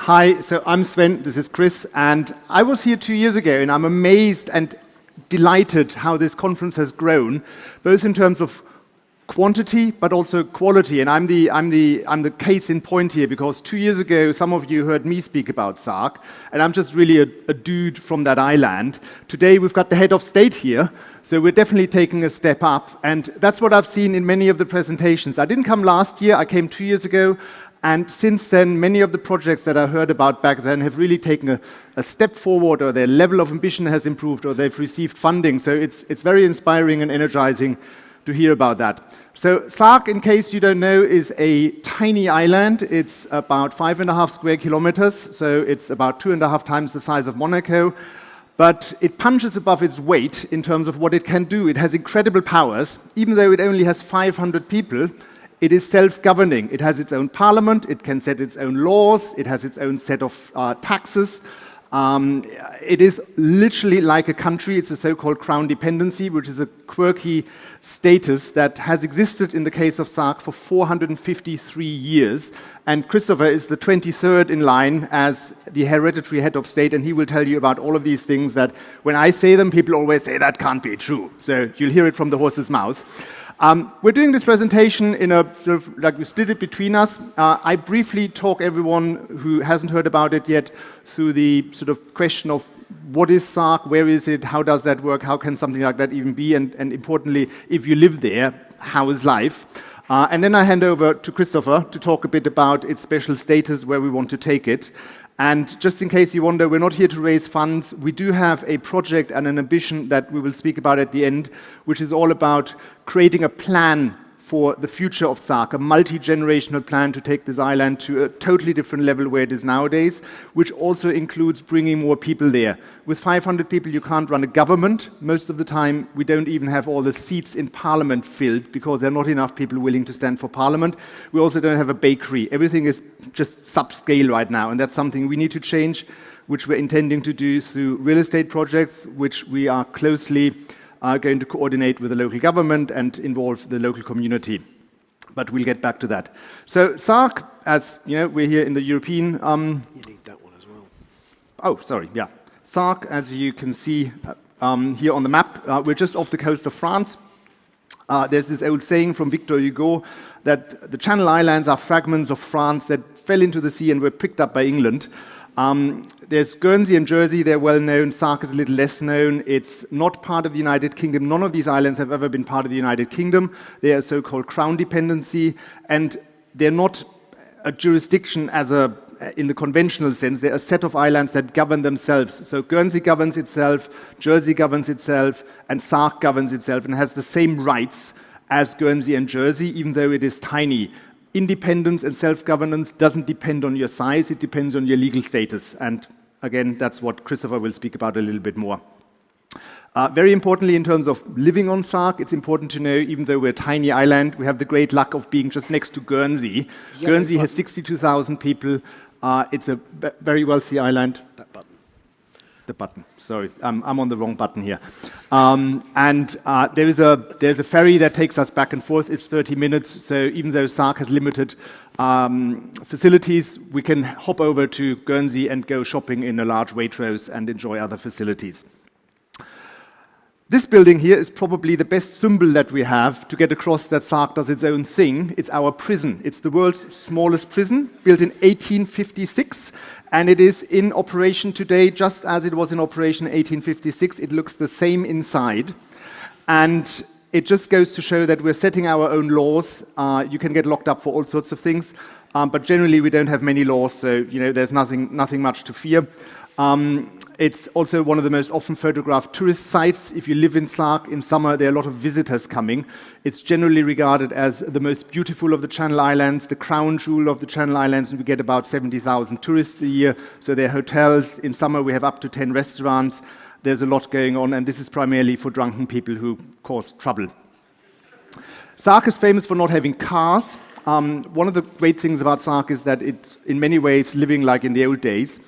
Hi, so I'm Sven, this is Chris, and I was here 2 years ago, and I'm amazed and delighted how this conference has grown, both in terms of quantity but also quality. And I'm the case in point here, because 2 years ago some of you heard me speak about Sark, and I'm just really a dude from that island. Today we've got the head of state here, so we're definitely taking a step up, and that's what I've seen in many of the presentations. I didn't come last year, I came 2 years ago, and since then many of the projects that I heard about back then have really taken a step forward, or their level of ambition has improved, or they've received funding. So it's very inspiring and energizing to hear about that. So Sark, in case you don't know, is a tiny island. It's about 5.5 square kilometers, so it's about 2.5 times the size of Monaco. But it punches above its weight in terms of what it can do. It has incredible powers. Even though it only has 500 people, it is self-governing. It has its own parliament, it can set its own laws, it has its own set of taxes. It is literally like a country. It's a so-called Crown Dependency, which is a quirky status that has existed in the case of Sark for 453 years. And Christopher is the 23rd in line as the hereditary head of state, and he will tell you about all of these things that when I say them, people always say that can't be true. So you'll hear it from the horse's mouth. We're doing this presentation in a sort of, like we split it between us. I briefly talk everyone who hasn't heard about it yet through the sort of question of what is Sark, where is it, how does that work, how can something like that even be, and importantly, if you live there, how is life? And then I hand over to Christopher to talk a bit about its special status, where we want to take it. And just in case you wonder, we're not here to raise funds. We do have a project and an ambition that we will speak about at the end, which is all about creating a plan for the future of Sark, a multi-generational plan to take this island to a totally different level where it is nowadays, which also includes bringing more people there. With 500 people, you can't run a government. Most of the time, we don't even have all the seats in parliament filled because there are not enough people willing to stand for parliament. We also don't have a bakery. Everything is just subscale right now, and that's something we need to change, which we're intending to do through real estate projects, which we are closely going to coordinate with the local government and involve the local community. But we'll get back to that. So Sark, as you know, we're here in the European... You need that one as well. Oh, sorry, yeah. Sark, as you can see here on the map, we're just off the coast of France. There's this old saying from Victor Hugo that the Channel Islands are fragments of France that fell into the sea and were picked up by England. There's Guernsey and Jersey, they're well known. Sark is a little less known. It's not part of the United Kingdom. None of these islands have ever been part of the United Kingdom. They are so-called Crown Dependency, and they're not a jurisdiction in the conventional sense. They're a set of islands that govern themselves. So Guernsey governs itself, Jersey governs itself, and Sark governs itself and has the same rights as Guernsey and Jersey, even though it is tiny. Independence and self-governance doesn't depend on your size, it depends on your legal status. And again, that's what Christopher will speak about a little bit more. Very importantly, in terms of living on Sark, it's important to know, even though we're a tiny island, we have the great luck of being just next to Guernsey. Yeah, Guernsey has 62,000 people. It's a very wealthy island. That button. The button. Sorry, I'm on the wrong button here. There's a ferry that takes us back and forth. It's 30 minutes. So even though Sark has limited facilities, we can hop over to Guernsey and go shopping in a large Waitrose and enjoy other facilities. This building here is probably the best symbol that we have to get across that Sark does its own thing. It's our prison. It's the world's smallest prison, built in 1856. And it is in operation today, just as it was in operation in 1856. It looks the same inside. And it just goes to show that we're setting our own laws. You can get locked up for all sorts of things. But generally, we don't have many laws, so there's nothing much to fear. It's also one of the most often photographed tourist sites. If you live in Sark in summer, there are a lot of visitors coming. It's generally regarded as the most beautiful of the Channel Islands, the crown jewel of the Channel Islands, and we get about 70,000 tourists a year. So there are hotels. In summer, we have up to 10 restaurants. There's a lot going on, and this is primarily for drunken people who cause trouble. Sark is famous for not having cars. One of the great things about Sark is that it's in many ways living like in the old days.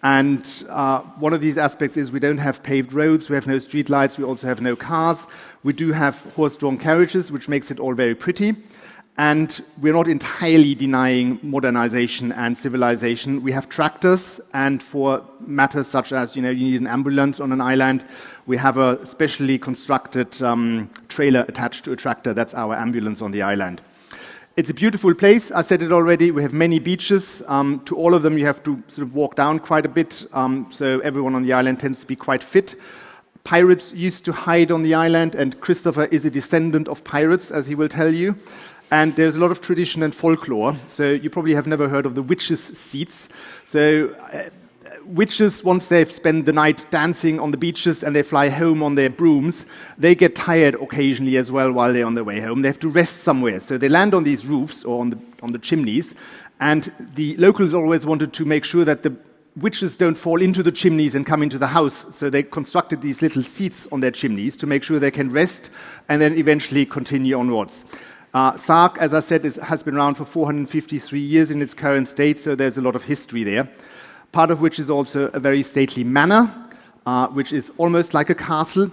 And one of these aspects is we don't have paved roads, we have no street lights, we also have no cars. We do have horse-drawn carriages, which makes it all very pretty. And we're not entirely denying modernization and civilization. We have tractors, and for matters such as, you need an ambulance on an island, we have a specially constructed trailer attached to a tractor. That's our ambulance on the island. It's a beautiful place. I said it already. We have many beaches. To all of them, you have to sort of walk down quite a bit. So everyone on the island tends to be quite fit. Pirates used to hide on the island, and Christopher is a descendant of pirates, as he will tell you. And there's a lot of tradition and folklore. So you probably have never heard of the witches' seats. So witches, once they've spent the night dancing on the beaches and they fly home on their brooms, they get tired occasionally as well while they're on their way home. They have to rest somewhere. So they land on these roofs or on the chimneys. And the locals always wanted to make sure that the witches don't fall into the chimneys and come into the house. So they constructed these little seats on their chimneys to make sure they can rest and then eventually continue onwards. Sark, as I said, has been around for 453 years in its current state, so there's a lot of history there. Part of which is also a very stately manor, which is almost like a castle.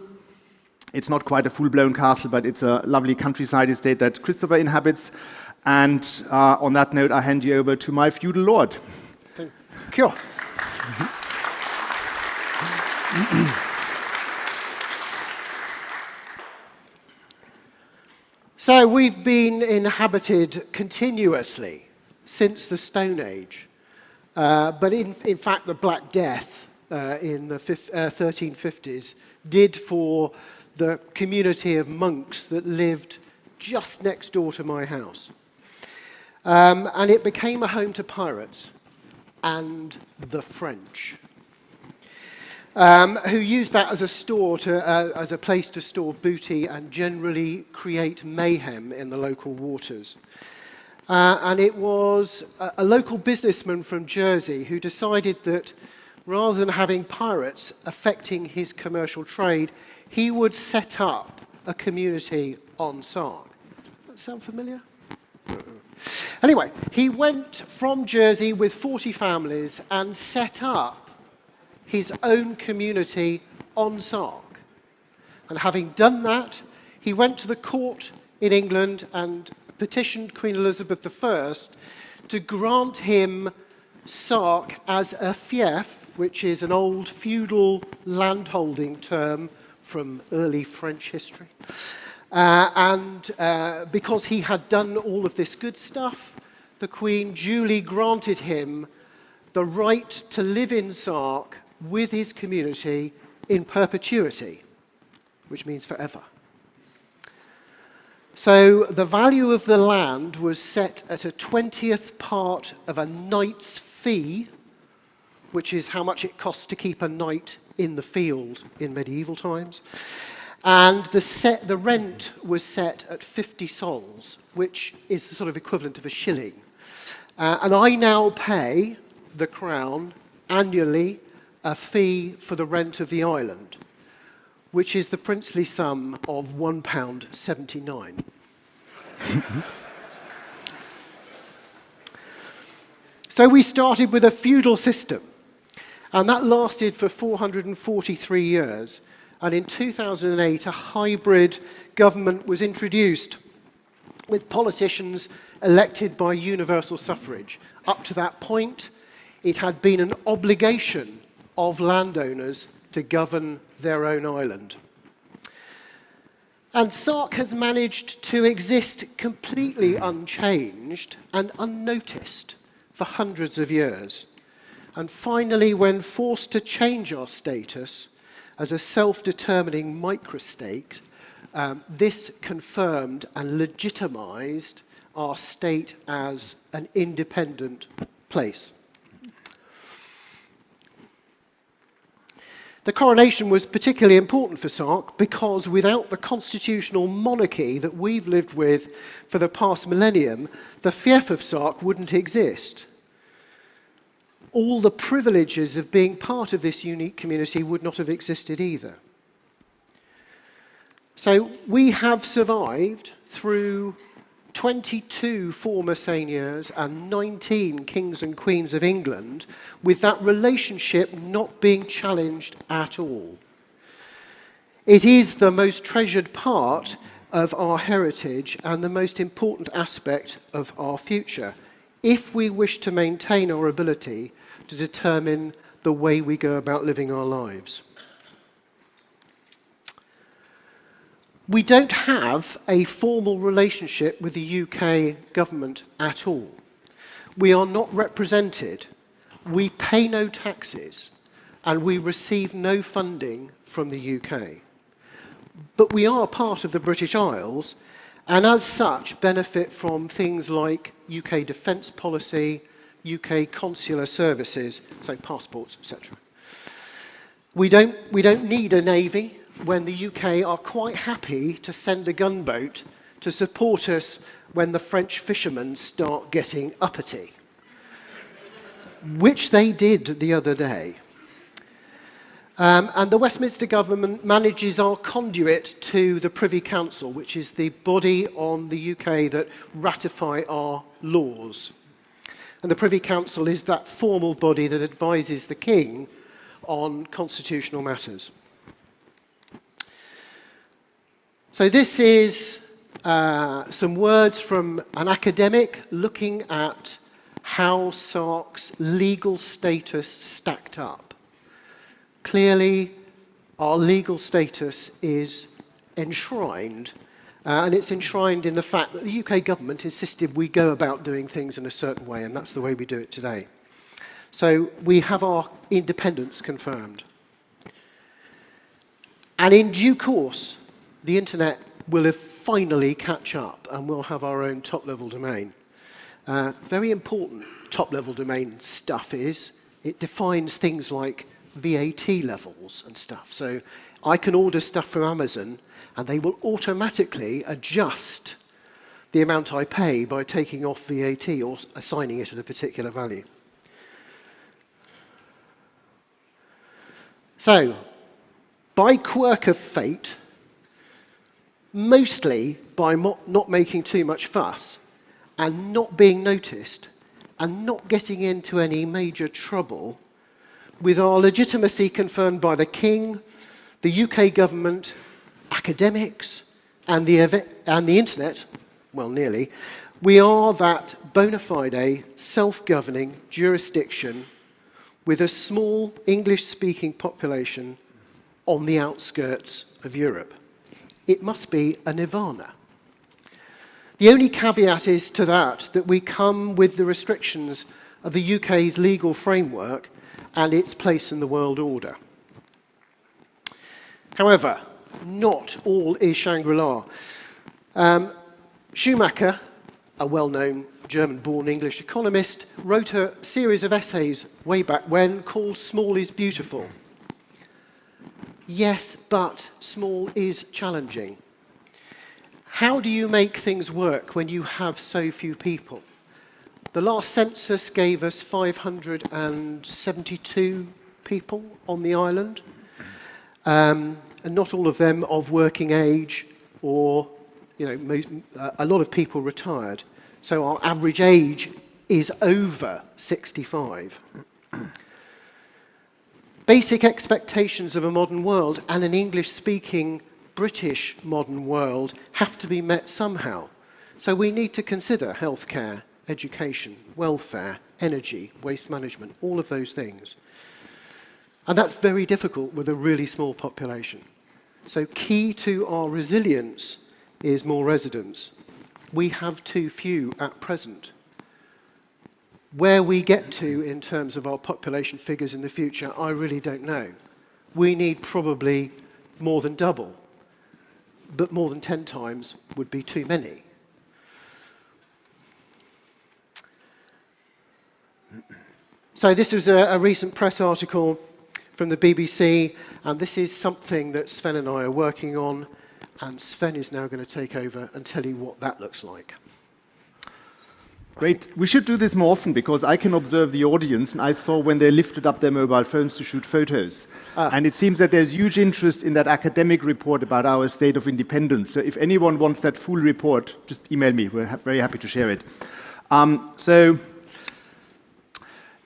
It's not quite a full-blown castle, but it's a lovely countryside estate that Christopher inhabits. And on that note, I hand you over to my feudal lord. Thank you. So we've been inhabited continuously since the Stone Age. But in fact, the Black Death in the 1350s did for the community of monks that lived just next door to my house. And it became a home to pirates and the French, who used that as as a place to store booty and generally create mayhem in the local waters. And it was a local businessman from Jersey who decided that rather than having pirates affecting his commercial trade, he would set up a community on Sark. Does that sound familiar? Anyway, he went from Jersey with 40 families and set up his own community on Sark. And having done that, he went to the court in England and petitioned Queen Elizabeth I to grant him Sark as a fief, which is an old feudal landholding term from early French history. Because he had done all of this good stuff, the Queen duly granted him the right to live in Sark with his community in perpetuity, which means forever. So the value of the land was set at a 20th part of a knight's fee, which is how much it costs to keep a knight in the field in medieval times. And the rent was set at 50 sols, which is the sort of equivalent of a shilling. And I now pay the Crown annually a fee for the rent of the island, which is the princely sum of £1.79. So we started with a feudal system, and that lasted for 443 years. And in 2008, a hybrid government was introduced with politicians elected by universal suffrage. Up to that point, it had been an obligation of landowners to govern their own island. And Sark has managed to exist completely unchanged and unnoticed for hundreds of years. And finally, when forced to change our status as a self-determining microstate, this confirmed and legitimized our state as an independent place. The coronation was particularly important for Sark because without the constitutional monarchy that we've lived with for the past millennium, the fief of Sark wouldn't exist. All the privileges of being part of this unique community would not have existed either. So we have survived through 22 former seigneurs and 19 kings and queens of England with that relationship not being challenged at all. It is the most treasured part of our heritage and the most important aspect of our future, if we wish to maintain our ability to determine the way we go about living our lives. We don't have a formal relationship with the UK government at all. We are not represented, we pay no taxes, and we receive no funding from the UK. But we are part of the British Isles, and as such benefit from things like UK defence policy, UK consular services, so passports, etc. We don't need a navy when the UK are quite happy to send a gunboat to support us when the French fishermen start getting uppity, which they did the other day. And the Westminster government manages our conduit to the Privy Council, which is the body on the UK that ratify our laws. And the Privy Council is that formal body that advises the King on constitutional matters. So this is some words from an academic looking at how Sark's legal status stacked up. Clearly, our legal status is enshrined, and it's enshrined in the fact that the UK government insisted we go about doing things in a certain way, and that's the way we do it today. So we have our independence confirmed. And in due course, the internet will finally catch up, and we'll have our own top-level domain. Very important top-level domain stuff is it defines things like VAT levels and stuff. So I can order stuff from Amazon and they will automatically adjust the amount I pay by taking off VAT or assigning it at a particular value. So, by quirk of fate, mostly by not making too much fuss and not being noticed and not getting into any major trouble, with our legitimacy confirmed by the King, the UK government, academics, and the internet, well, nearly, we are that bona fide self-governing jurisdiction with a small English-speaking population on the outskirts of Europe. It must be a nirvana. The only caveat is to that we come with the restrictions of the UK's legal framework and its place in the world order. However, not all is Shangri-La. Schumacher, a well-known German-born English economist, wrote a series of essays way back when called Small is Beautiful. Yes, but small is challenging. How do you make things work when you have so few people? The last census gave us 572 people on the island, and not all of them of working age, or a lot of people retired. So our average age is over 65. Basic expectations of a modern world and an English-speaking British modern world have to be met somehow. So we need to consider healthcare, education, welfare, energy, waste management, all of those things. And that's very difficult with a really small population. So key to our resilience is more residents. We have too few at present. Where we get to in terms of our population figures in the future, I really don't know. We need probably more than double, but more than 10 times would be too many. So this was a recent press article from the BBC, and this is something that Sven and I are working on, and Sven is now going to take over and tell you what that looks like. Great. We should do this more often because I can observe the audience, and I saw when they lifted up their mobile phones to shoot photos. And it seems that there's huge interest in that academic report about our state of independence. So if anyone wants that full report, just email me. We're very happy to share it. So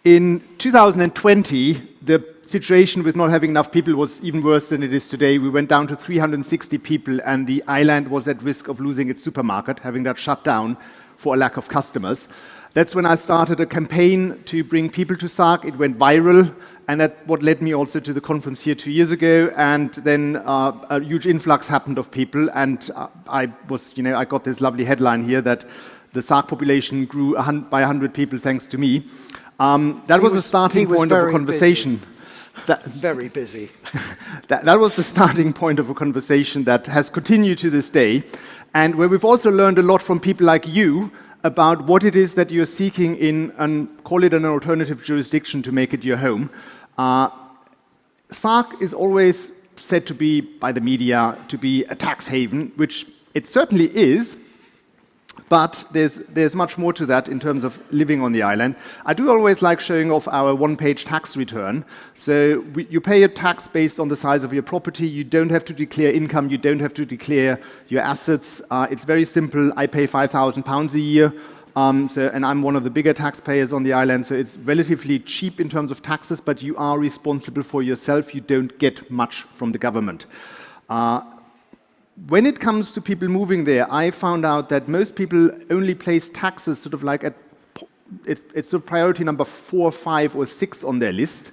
in 2020, the situation with not having enough people was even worse than it is today. We went down to 360 people, and the island was at risk of losing its supermarket, having that shut down for a lack of customers. That's when I started a campaign to bring people to Sark. It went viral, and that's what led me also to the conference here 2 years ago. And then a huge influx happened of people, and I got this lovely headline here that the Sark population grew by 100 people thanks to me. That was the starting point of a conversation. Very busy. That was the starting point of a conversation that has continued to this day, and where we've also learned a lot from people like you about what it is that you're seeking in, call it an alternative jurisdiction to make it your home. Sark is always said to be, by the media, to be a tax haven, which it certainly is, but there's much more to that in terms of living on the island. I do always like showing off our one-page tax return. So you pay a tax based on the size of your property. You don't have to declare income. You don't have to declare your assets. It's very simple. I pay £5,000 a year. And I'm one of the bigger taxpayers on the island, so it's relatively cheap in terms of taxes, but you are responsible for yourself. You don't get much from the government. When it comes to people moving there, I found out that most people only place taxes sort of like it's sort of priority number 4, 5, or 6 on their list.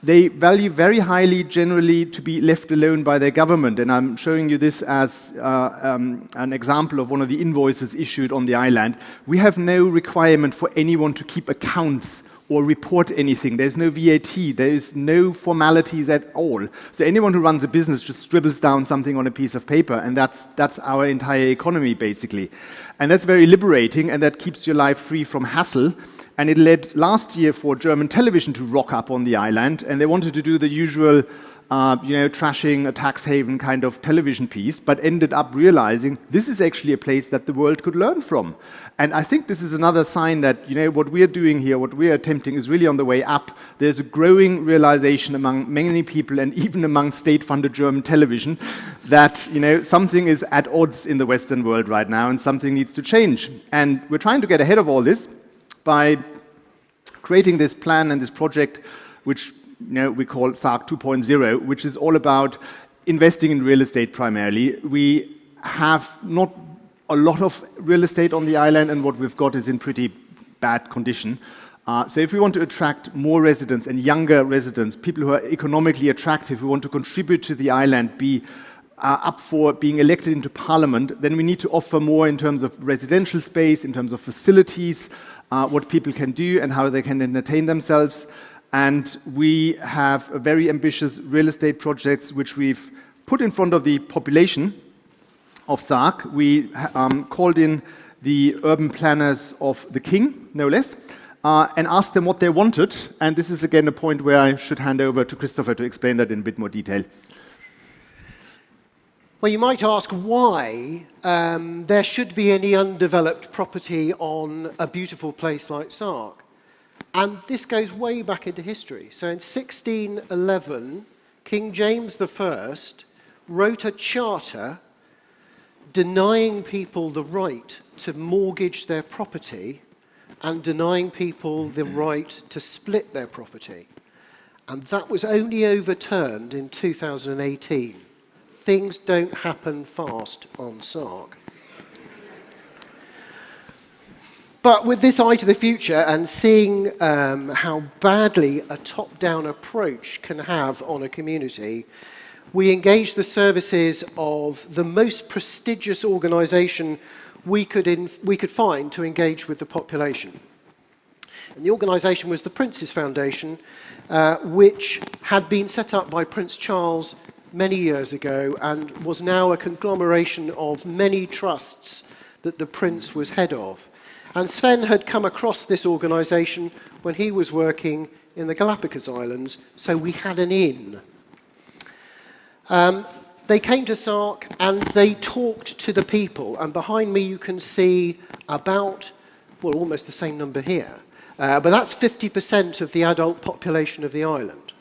They value very highly generally to be left alone by their government, and I'm showing you this as an example of one of the invoices issued on the island. We have no requirement for anyone to keep accounts or report anything. There's no VAT. There is no formalities at all. So anyone who runs a business just scribbles down something on a piece of paper, and that's our entire economy, basically. And that's very liberating, and that keeps your life free from hassle. And it led last year for German television to rock up on the island, and they wanted to do the usual trashing a tax haven kind of television piece, but ended up realizing this is actually a place that the world could learn from. And I think this is another sign that, what we're doing here, what we're attempting is really on the way up. There's a growing realization among many people, and even among state-funded German television, that, something is at odds in the Western world right now, and something needs to change. And we're trying to get ahead of all this by creating this plan and this project, which we call Sark 2.0, which is all about investing in real estate primarily. We have not a lot of real estate on the island, and what we've got is in pretty bad condition. So if we want to attract more residents and younger residents, people who are economically attractive, who want to contribute to the island, be up for being elected into parliament, then we need to offer more in terms of residential space, in terms of facilities, what people can do and how they can entertain themselves. And we have a very ambitious real estate projects which we've put in front of the population of Sark. We called in the urban planners of the King, no less, and asked them what they wanted. And this is again a point where I should hand over to Christopher to explain that in a bit more detail. Well, you might ask why there should be any undeveloped property on a beautiful place like Sark. And this goes way back into history. So in 1611, King James I wrote a charter denying people the right to mortgage their property and denying people the right to split their property. And that was only overturned in 2018. Things don't happen fast on Sark. But with this eye to the future and seeing how badly a top-down approach can have on a community, we engaged the services of the most prestigious organisation we could find to engage with the population. And the organisation was the Prince's Foundation, which had been set up by Prince Charles many years ago and was now a conglomeration of many trusts that the Prince was head of. And Sven had come across this organisation when he was working in the Galapagos Islands, so we had an in. They came to Sark and they talked to the people, and behind me you can see about, well, almost the same number here, but that's 50% of the adult population of the island.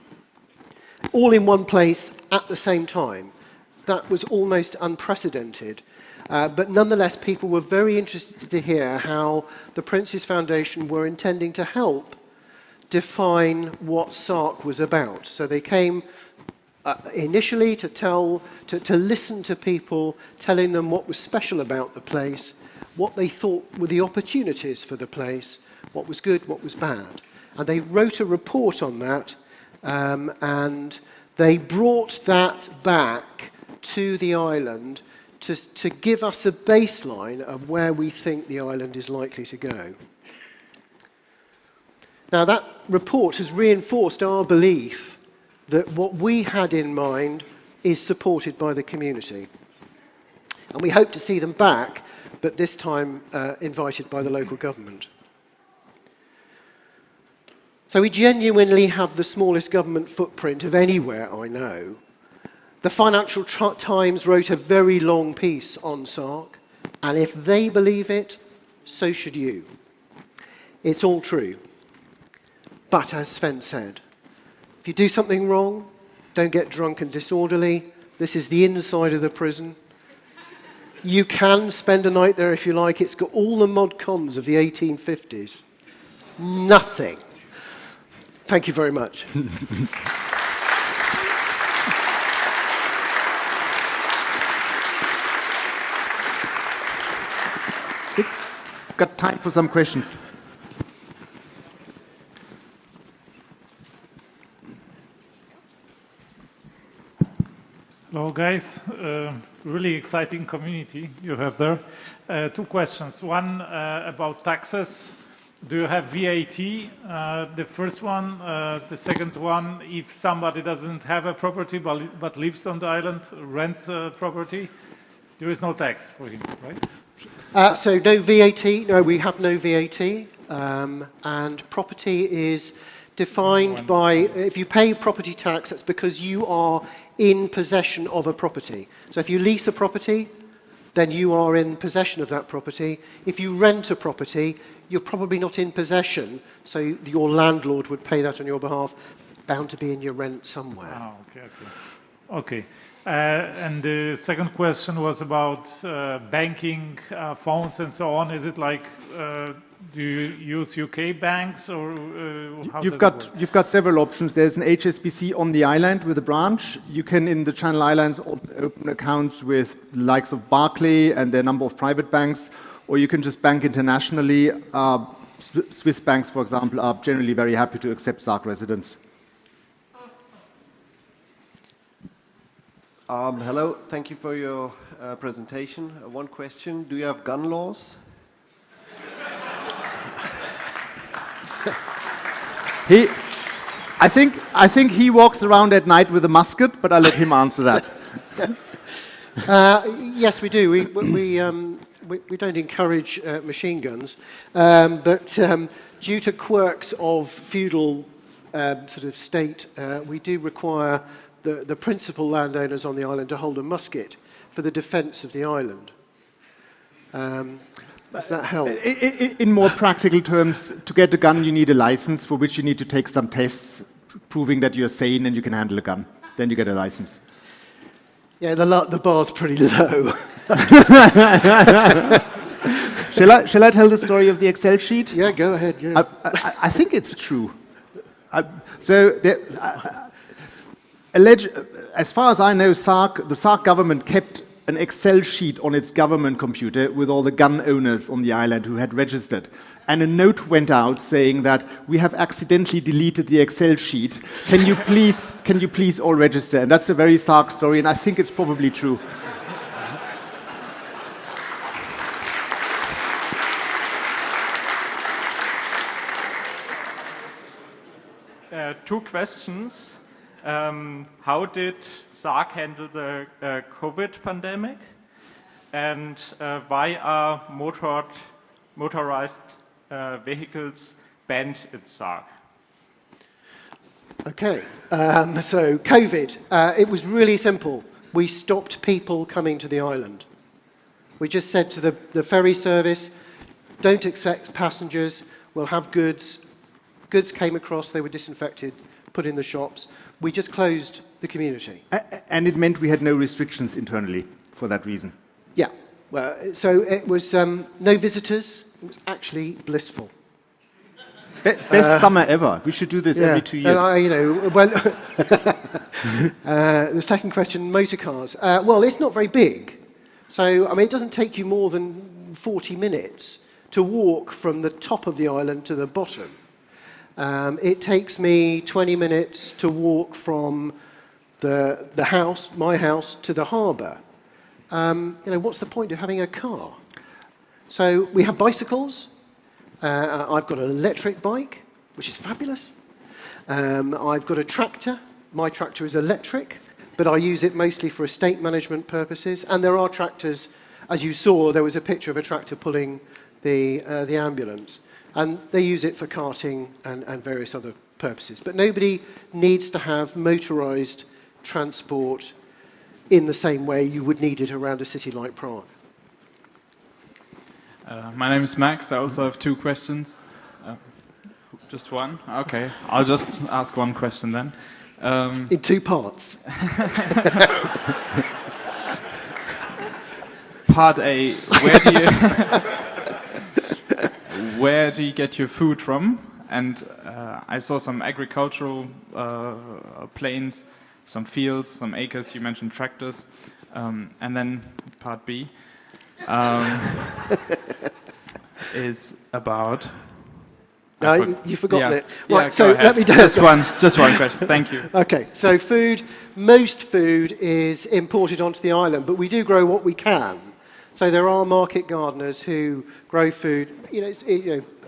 All in one place at the same time. That was almost unprecedented. But nonetheless, people were very interested to hear how the Prince's Foundation were intending to help define what Sark was about. So they came initially to listen to people, telling them what was special about the place, what they thought were the opportunities for the place, what was good, what was bad. And they wrote a report on that, and they brought that back to the island to give us a baseline of where we think the island is likely to go. Now, that report has reinforced our belief that what we had in mind is supported by the community. And we hope to see them back, but this time invited by the local government. So we genuinely have the smallest government footprint of anywhere I know. The Financial Times wrote a very long piece on Sark, and if they believe it, so should you. It's all true. But as Sven said, if you do something wrong, don't get drunk and disorderly. This is the inside of the prison. You can spend a night there if you like. It's got all the mod cons of the 1850s. Nothing. Thank you very much. Got time for some questions. Hello guys, really exciting community you have there. Two questions. One about taxes. Do you have VAT? The first one. The second one, if somebody doesn't have a property but lives on the island, rents a property, there is no tax for him, right? So no VAT. No, we have no VAT. And property is defined by, if you pay property tax, that's because you are in possession of a property. So if you lease a property, then you are in possession of that property. If you rent a property, you're probably not in possession, so your landlord would pay that on your behalf, bound to be in your rent somewhere. Oh, okay. And the second question was about banking, phones and so on. Is it like, do you use UK banks or how You've got several options. There's an HSBC on the island with a branch. You can, in the Channel Islands, open accounts with the likes of Barclays and their number of private banks, or you can just bank internationally. Swiss banks, for example, are generally very happy to accept Sark residents. Hello, thank you for your presentation. One question, do you have gun laws? I think he walks around at night with a musket, but I'll let him answer that. Yes, we do. We don't encourage machine guns, but due to quirks of feudal sort of state, we do require the principal landowners on the island to hold a musket for the defence of the island. Does that help? In more practical terms, to get a gun you need a license, for which you need to take some tests proving that you're sane and you can handle a gun. Then you get a license. Yeah, the bar's pretty low. Shall I tell the story of the Excel sheet? Yeah, go ahead. Yeah. I think it's true. As far as I know, the Sark government kept an Excel sheet on its government computer with all the gun owners on the island who had registered. And a note went out saying that we have accidentally deleted the Excel sheet. Can you please all register? And that's a very Sark story, and I think it's probably true. Two questions. How did Sark handle the COVID pandemic? And why are motorized vehicles banned in Sark? Okay, so COVID, it was really simple. We stopped people coming to the island. We just said to the ferry service, don't accept passengers, we'll have goods. Goods came across, they were disinfected, put in the shops. We just closed the community. And it meant we had no restrictions internally for that reason. Yeah, well, so it was no visitors. It was actually blissful. Best summer ever. We should do this every 2 years. The second question, motor cars. Well, it's not very big. So, I mean, it doesn't take you more than 40 minutes to walk from the top of the island to the bottom. It takes me 20 minutes to walk from the house, my house, to the harbour. What's the point of having a car? So we have bicycles. I've got an electric bike, which is fabulous. I've got a tractor. My tractor is electric, but I use it mostly for estate management purposes. And there are tractors, as you saw, there was a picture of a tractor pulling the ambulance. And they use it for carting and various other purposes. But nobody needs to have motorised transport in the same way you would need it around a city like Prague. My name is Max. I also have 2 questions. Just one? Okay. I'll just ask one question then. In 2 parts. Part A, where do you get your food from? And I saw some agricultural plains, some fields, some acres. You mentioned tractors. And then part B is about... No, you've forgotten it. Right, yeah, so let me do just one question. Thank you. Okay, so food. Most food is imported onto the island, but we do grow what we can. So there are market gardeners who grow food.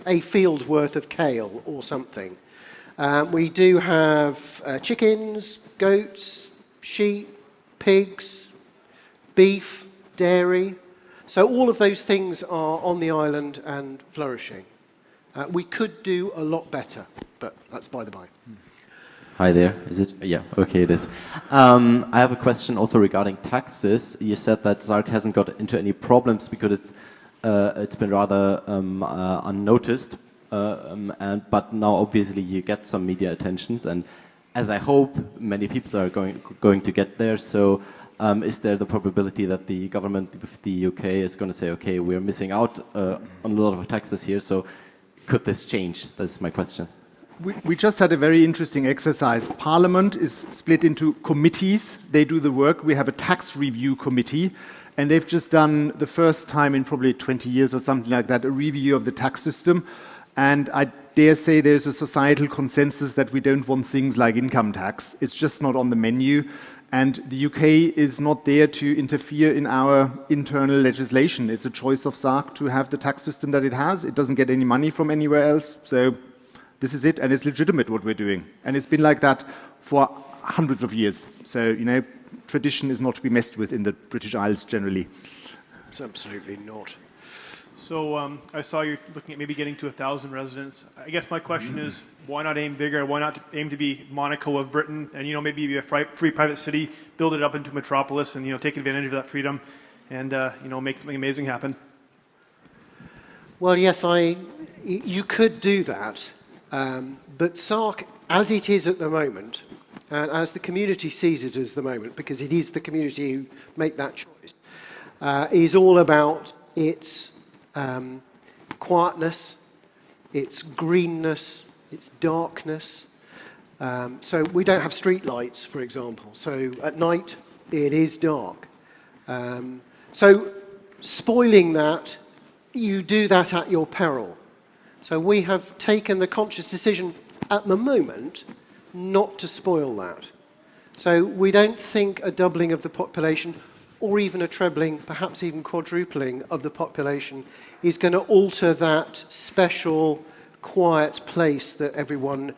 A field's worth of kale or something. We do have chickens, goats, sheep, pigs, beef, dairy. So all of those things are on the island and flourishing. We could do a lot better, but that's by the by. Hi there. Is it? Yeah, okay, it is. I have a question also regarding taxes. You said that Sark hasn't got into any problems because it's been rather unnoticed, but now obviously you get some media attentions, and as I hope many people are going to get there. So is there the probability that the government of the UK is going to say, okay, we're missing out on a lot of taxes here, so could this change? That's my question. We just had a very interesting exercise. Parliament is split into committees. They do the work. We have a tax review committee, and they've just done, the first time in probably 20 years or something like that, a review of the tax system. And I dare say there's a societal consensus that we don't want things like income tax. It's just not on the menu. And the UK is not there to interfere in our internal legislation. It's a choice of Sark to have the tax system that it has. It doesn't get any money from anywhere else. So this is it, and it's legitimate what we're doing. And it's been like that for hundreds of years. So, tradition is not to be messed with in the British Isles generally. It's absolutely not. So I saw you're looking at maybe getting to 1,000 residents. I guess my question is, why not aim bigger? Why not aim to be Monaco of Britain and, maybe be a free private city, build it up into a metropolis and, take advantage of that freedom and, make something amazing happen? Well, yes, you could do that. But Sark, as it is at the moment, and as the community sees it as the moment, because it is the community who make that choice, is all about its quietness, its greenness, its darkness. So we don't have street lights, for example. So at night, it is dark. So spoiling that, you do that at your peril. So we have taken the conscious decision at the moment not to spoil that. So we don't think a doubling of the population or even a trebling, perhaps even quadrupling of the population is going to alter that special, quiet place that everyone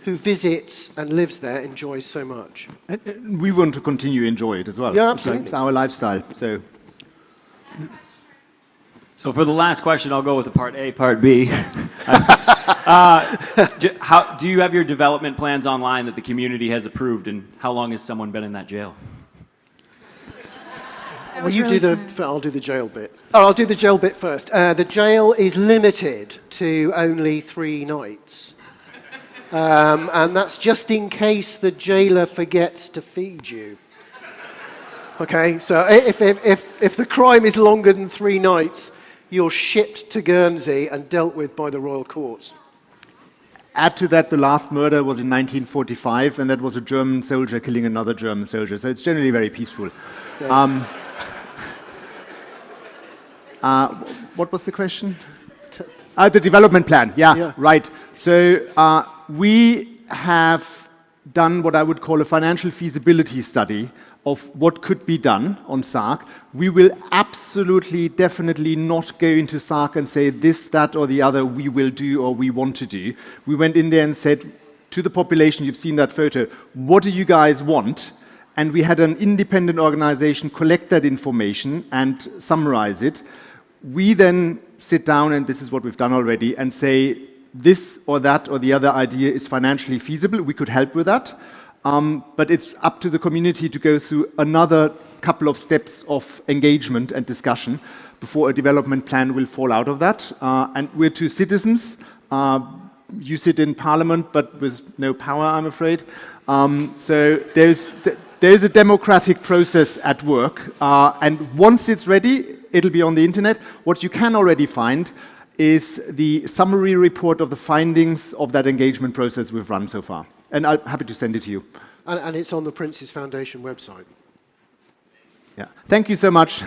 who visits and lives there enjoys so much. And we want to continue to enjoy it as well. Yeah, absolutely. It's our lifestyle. So for the last question, I'll go with the part A, part B. Do you have your development plans online that the community has approved, and how long has someone been in that jail? Well, I'll do the jail bit. Oh, I'll do the jail bit first. The jail is limited to only 3 nights. And that's just in case the jailer forgets to feed you. Okay, so if the crime is longer than 3 nights, you're shipped to Guernsey and dealt with by the royal courts. Add to that, the last murder was in 1945, and that was a German soldier killing another German soldier. So it's generally very peaceful. What was the question? The development plan. Yeah, right. So we have done what I would call a financial feasibility study of what could be done on Sark. We will absolutely, definitely not go into Sark and say this, that, or the other we will do or we want to do. We went in there and said to the population, you've seen that photo, what do you guys want? And we had an independent organization collect that information and summarize it. We then sit down, and this is what we've done already, and say this or that or the other idea is financially feasible. We could help with that. But it's up to the community to go through another couple of steps of engagement and discussion before a development plan will fall out of that. And we're two citizens. You sit in parliament, but with no power, I'm afraid. So there's a democratic process at work. And once it's ready, it'll be on the internet. What you can already find is the summary report of the findings of that engagement process we've run so far. And I'm happy to send it to you. And it's on the Prince's Foundation website. Yeah. Thank you so much.